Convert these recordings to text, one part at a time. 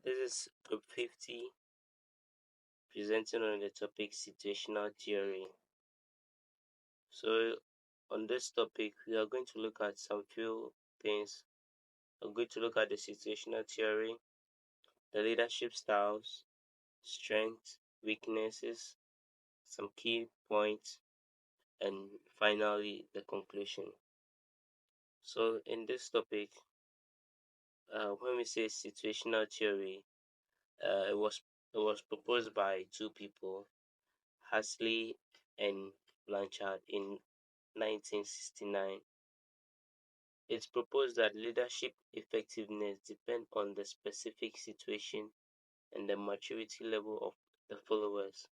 This is group 50 presenting on the topic situational theory. So, on this topic, we are going to look at some few things. We're going to look at the situational theory, the leadership styles, strengths, weaknesses, some key points, and finally the conclusion. So, in this topic, when we say situational theory, uh, it was it was proposed by two people, Hasley and Blanchard, in 1969. It proposed that leadership effectiveness depends on the specific situation and the maturity level of the followers.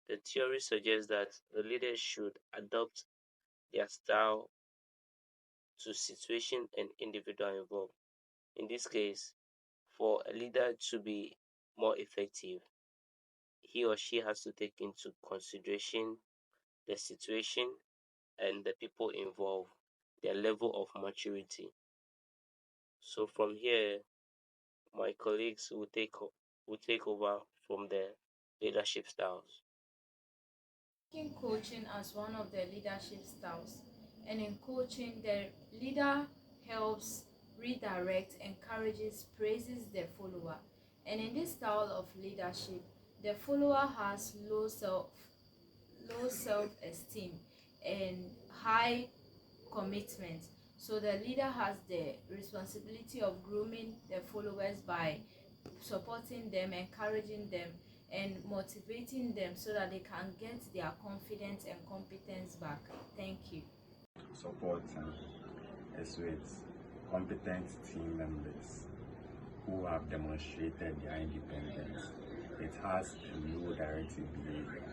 The theory suggests that the leaders should adapt their style to situation and individual involved. In this case, for a leader to be more effective, he or she has to take into consideration the situation and the people involved, their level of maturity. So from here, my colleagues will take over from the leadership styles. Taking coaching as one of the leadership styles. And in coaching, the leader helps, redirect, encourages, praises the follower. And in this style of leadership, the follower has low self-esteem and high commitment. So the leader has the responsibility of grooming the followers by supporting them, encouraging them, and motivating them so that they can get their confidence and competence back. Thank you. Supporting is with competent team members who have demonstrated their independence. It has a low directive behavior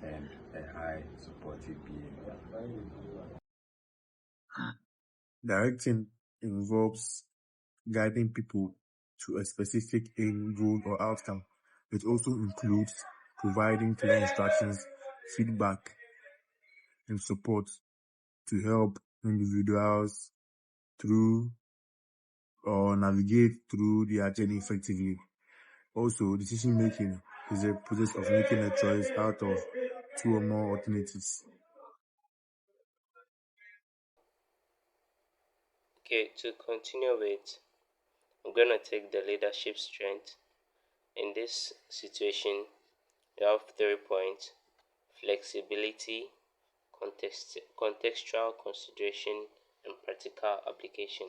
and a high supportive behavior. Directing involves guiding people to a specific aim, goal, or outcome. It also includes providing clear instructions, feedback, and support to help individuals through or navigate through their journey effectively. Also, decision making is a process of making a choice out of two or more alternatives. Okay, to continue with, I'm gonna take the leadership strength. In this situation, you have 3 points: flexibility, contextual consideration, and practical application.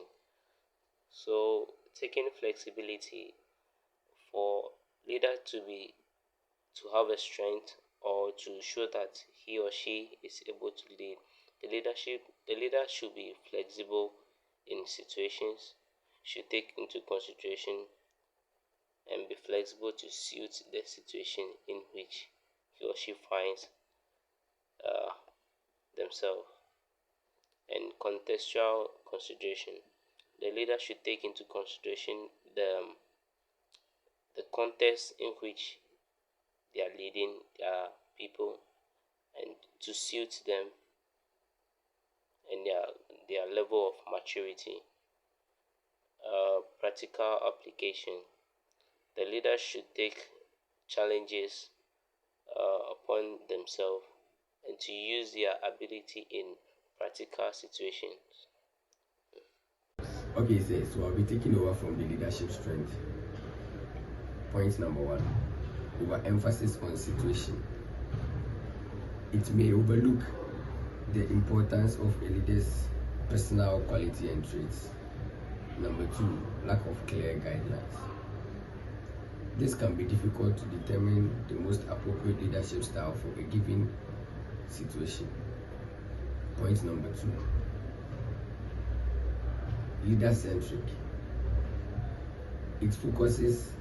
So, taking flexibility, for leader to have a strength or to show that he or she is able to lead, the leader should be flexible in situations, should take into consideration and be flexible to suit the situation in which he or she finds uh, themselves. And contextual consideration, the leader should take into consideration the context in which they are leading their people and to suit them and their level of maturity. Practical application, the leader should take challenges upon themselves and to use their ability in practical situations. Okay, so I'll be taking over from the leadership strength. Point number one: overemphasis on situation. It may overlook the importance of a leader's personal quality and traits. Number two, lack of clear guidelines. This can be difficult to determine the most appropriate leadership style for a given situation. Point number two, leader-centric. It focuses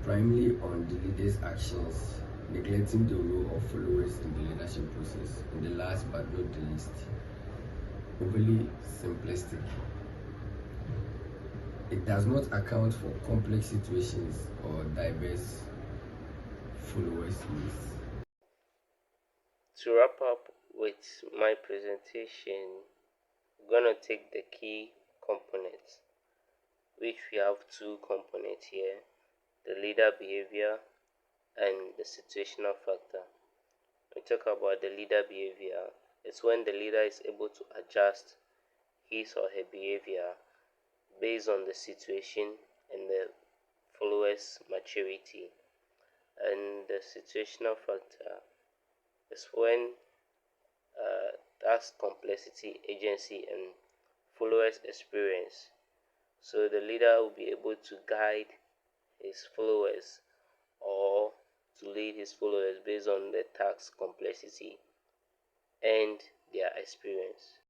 primarily on the leader's actions, neglecting the role of followers in the leadership process. And the last but not the least, overly simplistic. It does not account for complex situations or diverse followers' needs. To wrap up with my presentation, we're gonna take the key components, which we have two components here. the leader behavior, and the situational factor. We talk about the leader behavior. It's when the leader is able to adjust his or her behavior based on the situation and the followers' maturity. And the situational factor is when that's complexity, agency, and followers' experience. So the leader will be able to guide his followers or to lead his followers based on the task complexity and their experience.